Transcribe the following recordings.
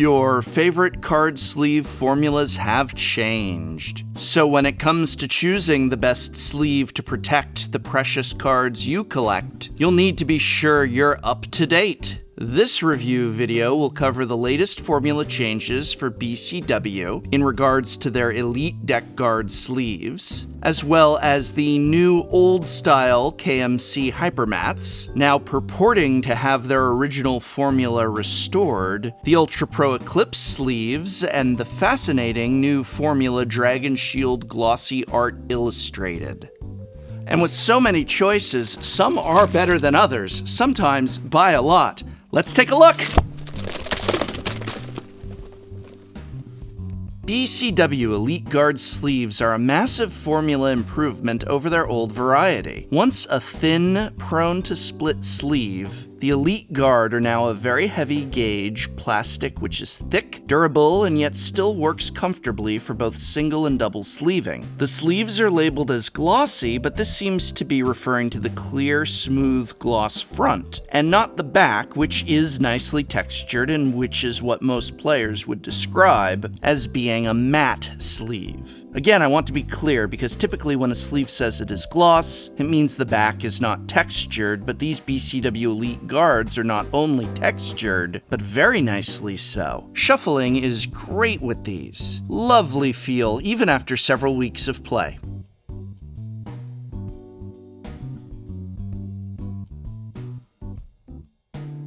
Your favorite card sleeve formulas have changed. So when it comes to choosing the best sleeve to protect the precious cards you collect, you'll need to be sure you're up to date. This review video will cover the latest formula changes for BCW in regards to their Elite Deck Guard sleeves, as well as the new old-style KMC Hyper Mats, now purporting to have their original formula restored, the Ultra Pro Eclipse sleeves, and the fascinating new formula Dragon Shield glossy art illustrated. And with so many choices, some are better than others, sometimes by a lot. Let's take a look! BCW Elite Guard sleeves are a massive formula improvement over their old variety. Once a thin, prone to split sleeve, the Elite Guard are now a very heavy gauge plastic which is thick, durable, and yet still works comfortably for both single and double sleeving. The sleeves are labeled as glossy, but this seems to be referring to the clear, smooth gloss front, and not the back, which is nicely textured and which is what most players would describe as being a matte sleeve. Again, I want to be clear because typically when a sleeve says it is gloss, it means the back is not textured, but these BCW Elite Guards are not only textured, but very nicely so. Shuffling is great with these. Lovely feel, even after several weeks of play.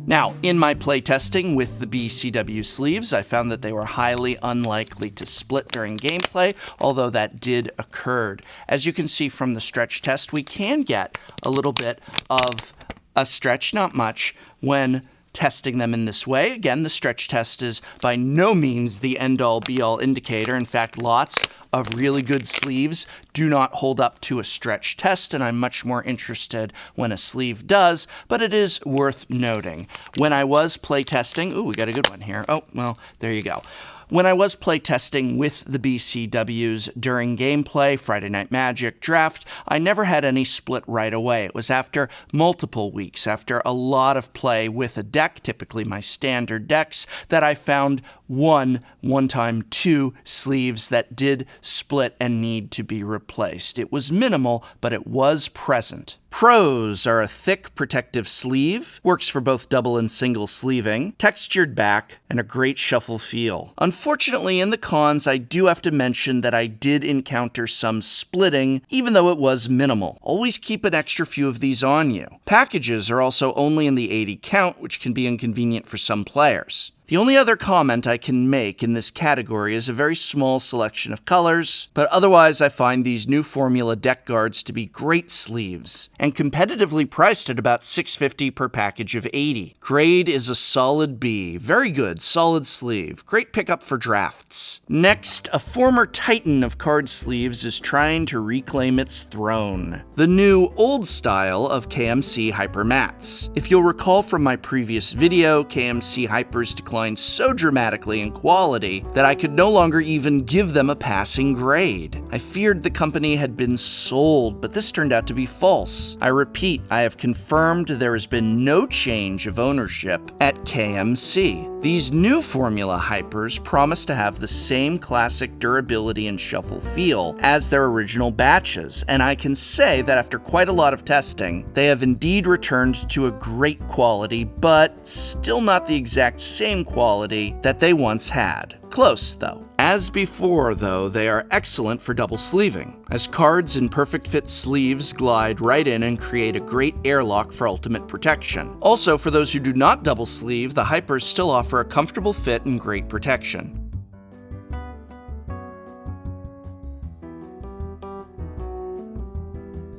Now, in my playtesting with the BCW sleeves, I found that they were highly unlikely to split during gameplay, although that did occur. As you can see from the stretch test, we can get a little bit of a stretch, not much, when testing them in this way. Again, the stretch test is by no means the end-all be-all indicator. In fact, lots of really good sleeves do not hold up to a stretch test, and I'm much more interested when a sleeve does, but it is worth noting. When I was playtesting, ooh, we got a good one here. Oh, well, there you go. When I was playtesting with the BCWs during gameplay, Friday Night Magic, Draft, I never had any split right away. It was after multiple weeks, after a lot of play with a deck, typically my standard decks, that I found one time two sleeves that did split and need to be replaced. It was minimal, but it was present. Pros are a thick protective sleeve, works for both double and single sleeving, textured back, and a great shuffle feel. Unfortunately, in the cons, I do have to mention that I did encounter some splitting, even though it was minimal. Always keep an extra few of these on you. Packages are also only in the 80 count, which can be inconvenient for some players. The only other comment I can make in this category is a very small selection of colors, but otherwise I find these new formula deck guards to be great sleeves, and competitively priced at about $6.50 per package of 80. Grade is a solid B. Very good, solid sleeve. Great pickup for drafts. Next, a former titan of card sleeves is trying to reclaim its throne. The new old style of KMC Hyper Mats. If you'll recall from my previous video, KMC Hypers declined so dramatically in quality that I could no longer even give them a passing grade. I feared the company had been sold, but this turned out to be false. I repeat, I have confirmed there has been no change of ownership at KMC. These new formula hypers promise to have the same classic durability and shuffle feel as their original batches, and I can say that after quite a lot of testing, they have indeed returned to a great quality, but still not the exact same quality that they once had. Close, though. As before, though, they are excellent for double sleeving, as cards in perfect fit sleeves glide right in and create a great airlock for ultimate protection. Also, for those who do not double sleeve, the Hypers still offer a comfortable fit and great protection.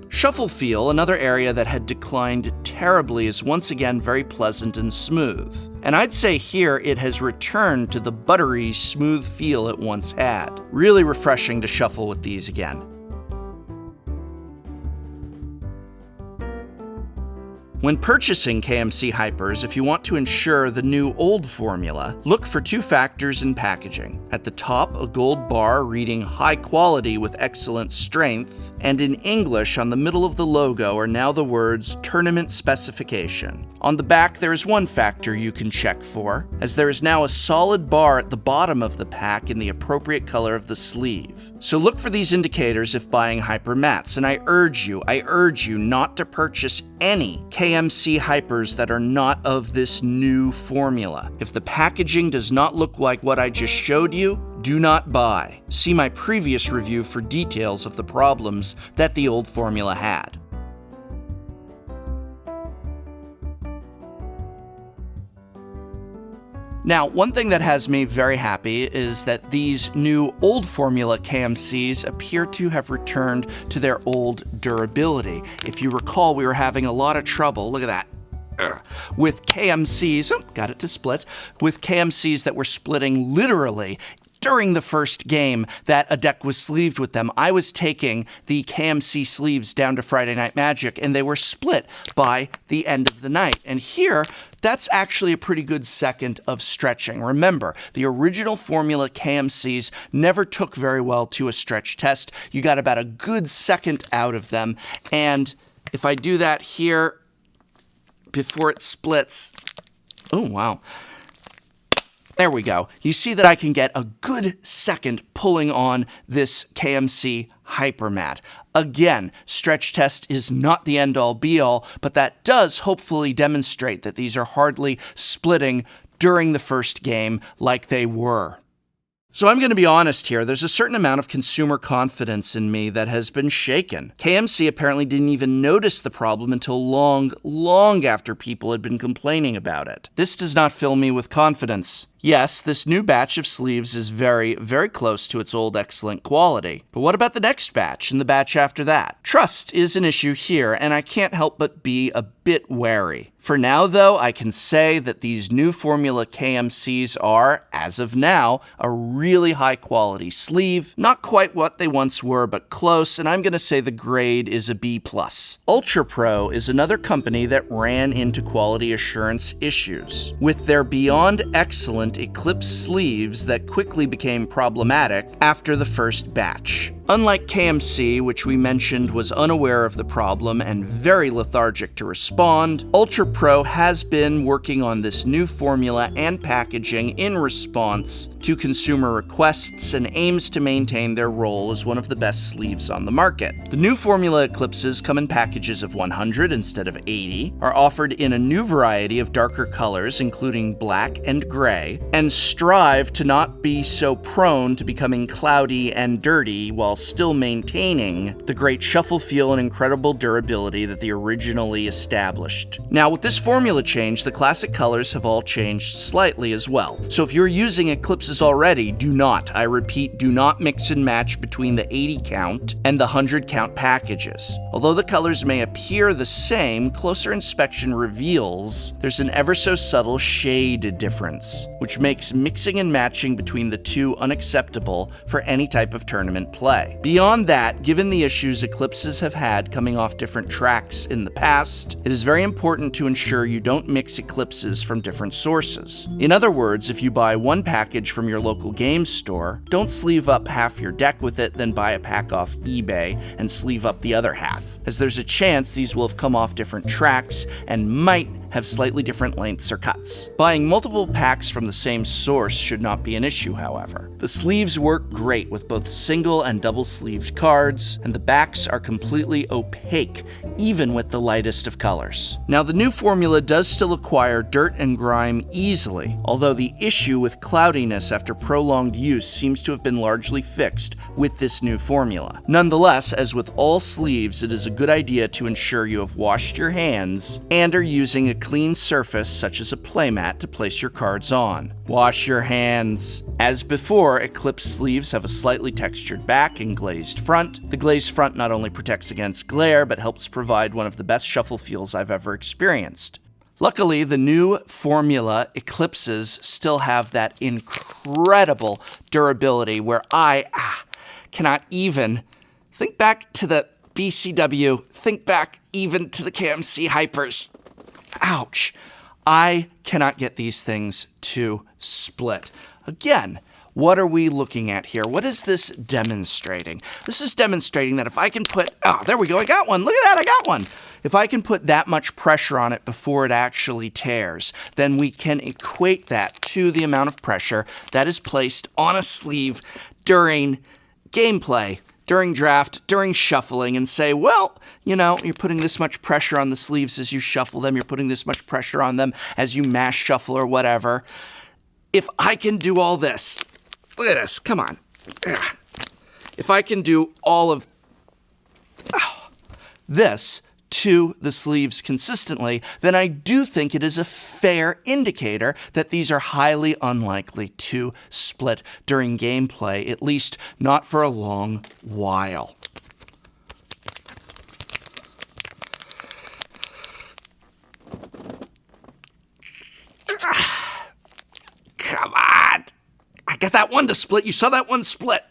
Shuffle feel, another area that had declined terribly, is once again very pleasant and smooth. And I'd say here it has returned to the buttery, smooth feel it once had. Really refreshing to shuffle with these again. When purchasing KMC Hypers, if you want to ensure the new old formula, look for 2 factors in packaging. At the top, a gold bar reading high quality with excellent strength, and in English on the middle of the logo are now the words tournament specification. On the back, there is one factor you can check for, as there is now a solid bar at the bottom of the pack in the appropriate color of the sleeve. So look for these indicators if buying Hyper Mats, and I urge you not to purchase any KMC Hypers that are not of this new formula. If the packaging does not look like what I just showed you, do not buy. See my previous review for details of the problems that the old formula had. Now, one thing that has me very happy is that these new old formula KMCs appear to have returned to their old durability. If you recall, we were having a lot of trouble, look at that, with KMCs, got it to split, with KMCs that were splitting literally during the first game that a deck was sleeved with them. I was taking the KMC sleeves down to Friday Night Magic, and they were split by the end of the night. And here, that's actually a pretty good second of stretching. Remember, the original formula KMCs never took very well to a stretch test. You got about a good second out of them. And if I do that here before it splits, oh, wow. There we go. You see that I can get a good second pulling on this KMC Hyper Mat. Again, stretch test is not the end-all be-all, but that does hopefully demonstrate that these are hardly splitting during the first game like they were. So I'm going to be honest here, there's a certain amount of consumer confidence in me that has been shaken. KMC apparently didn't even notice the problem until long after people had been complaining about it. This does not fill me with confidence. Yes, this new batch of sleeves is very close to its old excellent quality. But what about the next batch and the batch after that? Trust is an issue here, and I can't help but be a bit wary. For now, though, I can say that these new formula KMCs are, as of now, a really high quality sleeve. Not quite what they once were, but close, and I'm going to say the grade is a B+. Ultra Pro is another company that ran into quality assurance issues. With their beyond excellent Eclipse sleeves that quickly became problematic after the first batch. Unlike KMC, which we mentioned was unaware of the problem and very lethargic to respond, Ultra Pro has been working on this new formula and packaging in response to consumer requests and aims to maintain their role as one of the best sleeves on the market. The new formula Eclipses come in packages of 100 instead of 80, are offered in a new variety of darker colors including black and gray, and strive to not be so prone to becoming cloudy and dirty while still maintaining the great shuffle feel and incredible durability that they originally established. Now, with this formula change, the classic colors have all changed slightly as well. So if you're using Eclipses already, do not, I repeat, do not mix and match between the 80 count and the 100 count packages. Although the colors may appear the same, closer inspection reveals there's an ever so subtle shade difference, which makes mixing and matching between the two unacceptable for any type of tournament play. Beyond that, given the issues Eclipses have had coming off different tracks in the past, it is very important to ensure you don't mix Eclipses from different sources. In other words, if you buy one package from your local game store, don't sleeve up half your deck with it, then buy a pack off eBay and sleeve up the other half, as there's a chance these will have come off different tracks and might have slightly different lengths or cuts. Buying multiple packs from the same source should not be an issue, however. The sleeves work great with both single and double-sleeved cards, and the backs are completely opaque, even with the lightest of colors. Now, the new formula does still acquire dirt and grime easily, although the issue with cloudiness after prolonged use seems to have been largely fixed with this new formula. Nonetheless, as with all sleeves, it is a good idea to ensure you have washed your hands and are using a clean surface such as a playmat to place your cards on. Wash your hands. As before, Eclipse sleeves have a slightly textured back and glazed front. The glazed front not only protects against glare, but helps provide one of the best shuffle feels I've ever experienced. Luckily, the new formula Eclipses still have that incredible durability where I cannot even think back to the BCW, think back even to the KMC Hypers. Ouch. I cannot get these things to split. Again, what are we looking at here? What is this demonstrating? This is demonstrating that if I can put, there we go, I got one. Look at that, I got one. If I can put that much pressure on it before it actually tears, then we can equate that to the amount of pressure that is placed on a sleeve during gameplay, during draft, during shuffling, and say, well, you know, you're putting this much pressure on the sleeves as you shuffle them, you're putting this much pressure on them as you mash shuffle or whatever. If I can do all this, look at this, come on. If I can do all of this to the sleeves consistently, then I do think it is a fair indicator that these are highly unlikely to split during gameplay, at least not for a long while. Come on! I got that one to split. You saw that one split.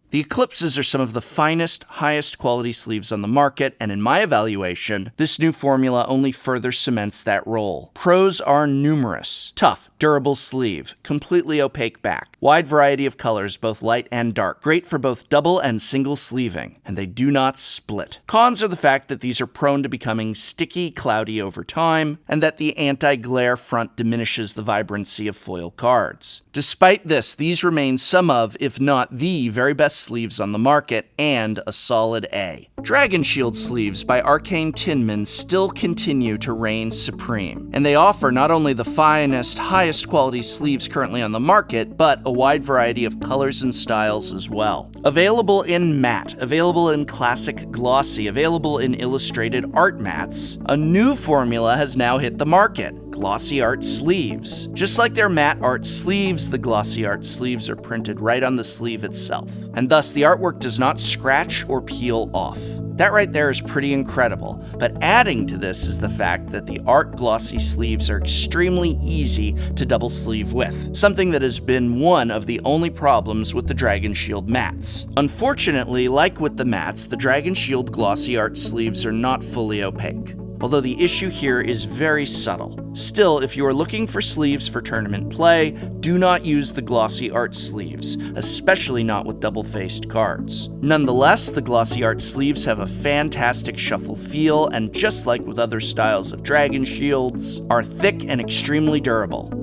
The Eclipses are some of the finest, highest quality sleeves on the market, and in my evaluation, this new formula only further cements that role. Pros are numerous. Tough, durable sleeve, completely opaque back, wide variety of colors, both light and dark, great for both double and single sleeving, and they do not split. Cons are the fact that these are prone to becoming sticky, cloudy over time, and that the anti-glare front diminishes the vibrancy of foil cards. Despite this, these remain some of, if not the, very best sleeves on the market, and a solid A. Dragon Shield sleeves by Arcane Tinmen still continue to reign supreme, and they offer not only the finest, highest quality sleeves currently on the market, but a wide variety of colors and styles as well. Available in matte, available in classic glossy, available in illustrated art mats, a new formula has now hit the market. Glossy art sleeves. Just like their matte art sleeves, the glossy art sleeves are printed right on the sleeve itself, and thus the artwork does not scratch or peel off. That right there is pretty incredible, but adding to this is the fact that the art glossy sleeves are extremely easy to double sleeve with, something that has been one of the only problems with the Dragon Shield mats. Unfortunately, like with the mats, the Dragon Shield glossy art sleeves are not fully opaque, although the issue here is very subtle. Still, if you are looking for sleeves for tournament play, do not use the glossy art sleeves, especially not with double-faced cards. Nonetheless, the glossy art sleeves have a fantastic shuffle feel, and just like with other styles of Dragon Shields, are thick and extremely durable.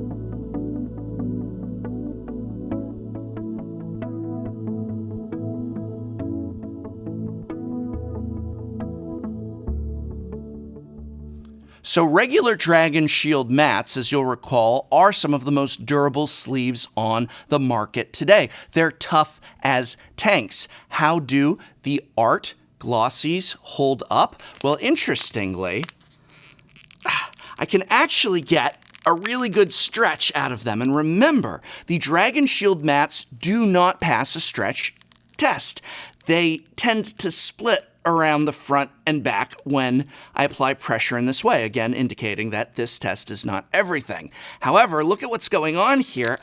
So regular Dragon Shield mats, as you'll recall, are some of the most durable sleeves on the market today. They're tough as tanks. How do the art glossies hold up? Well, interestingly, I can actually get a really good stretch out of them. And remember, the Dragon Shield mats do not pass a stretch test. They tend to split around the front and back when I apply pressure in this way, again indicating that this test is not everything. However, look at what's going on here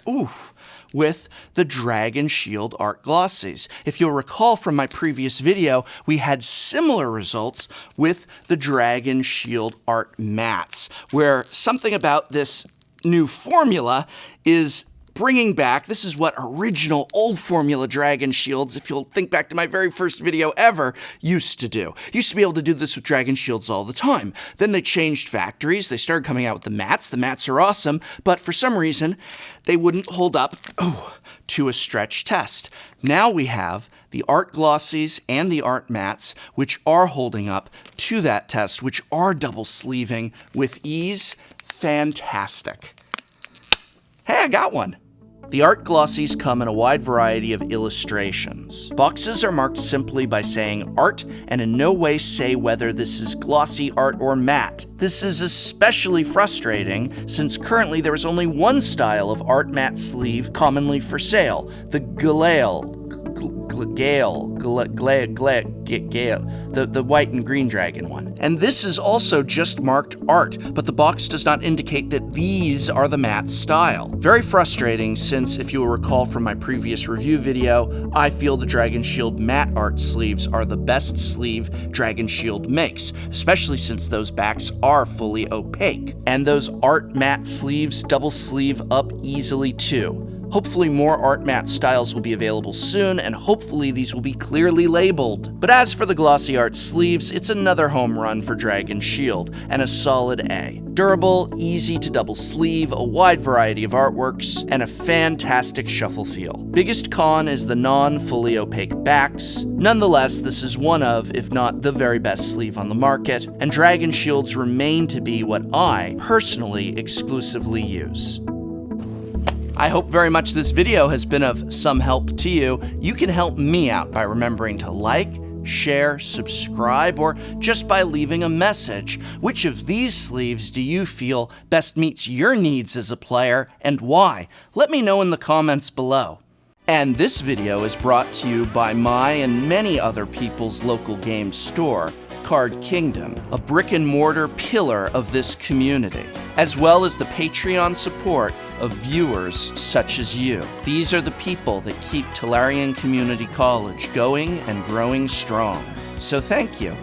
with the Dragon Shield art glossies. If you'll recall from my previous video, we had similar results with the Dragon Shield art mats, where something about this new formula is bringing back, this is what original old formula Dragon Shields, if you'll think back to my very first video ever, used to do. Used to be able to do this with Dragon Shields all the time. Then they changed factories, they started coming out with the mats. The mats are awesome, but for some reason, they wouldn't hold up to a stretch test. Now we have the art glossies and the art mats, which are holding up to that test, which are double sleeving with ease. Fantastic. Hey, I got one. The art glossies come in a wide variety of illustrations. Boxes are marked simply by saying art and in no way say whether this is glossy art or matte. This is especially frustrating since currently there is only one style of art matte sleeve commonly for sale, the Gale, the white and green dragon one. And this is also just marked art, but the box does not indicate that these are the matte style. Very frustrating, since if you will recall from my previous review video, I feel the Dragon Shield matte art sleeves are the best sleeve Dragon Shield makes, especially since those backs are fully opaque. And those art matte sleeves double sleeve up easily too. Hopefully more art matte styles will be available soon, and hopefully these will be clearly labeled. But as for the glossy art sleeves, it's another home run for Dragon Shield, and a solid A. Durable, easy to double sleeve, a wide variety of artworks, and a fantastic shuffle feel. Biggest con is the non-fully opaque backs. Nonetheless, this is one of, if not the very best sleeve on the market, and Dragon Shields remain to be what I, personally, exclusively use. I hope very much this video has been of some help to you. You can help me out by remembering to like, share, subscribe, or just by leaving a message. Which of these sleeves do you feel best meets your needs as a player, and why? Let me know in the comments below. And this video is brought to you by my and many other people's local game store, Card Kingdom, a brick-and-mortar pillar of this community, as well as the Patreon support of viewers such as you. These are the people that keep Tolarian Community College going and growing strong. So thank you.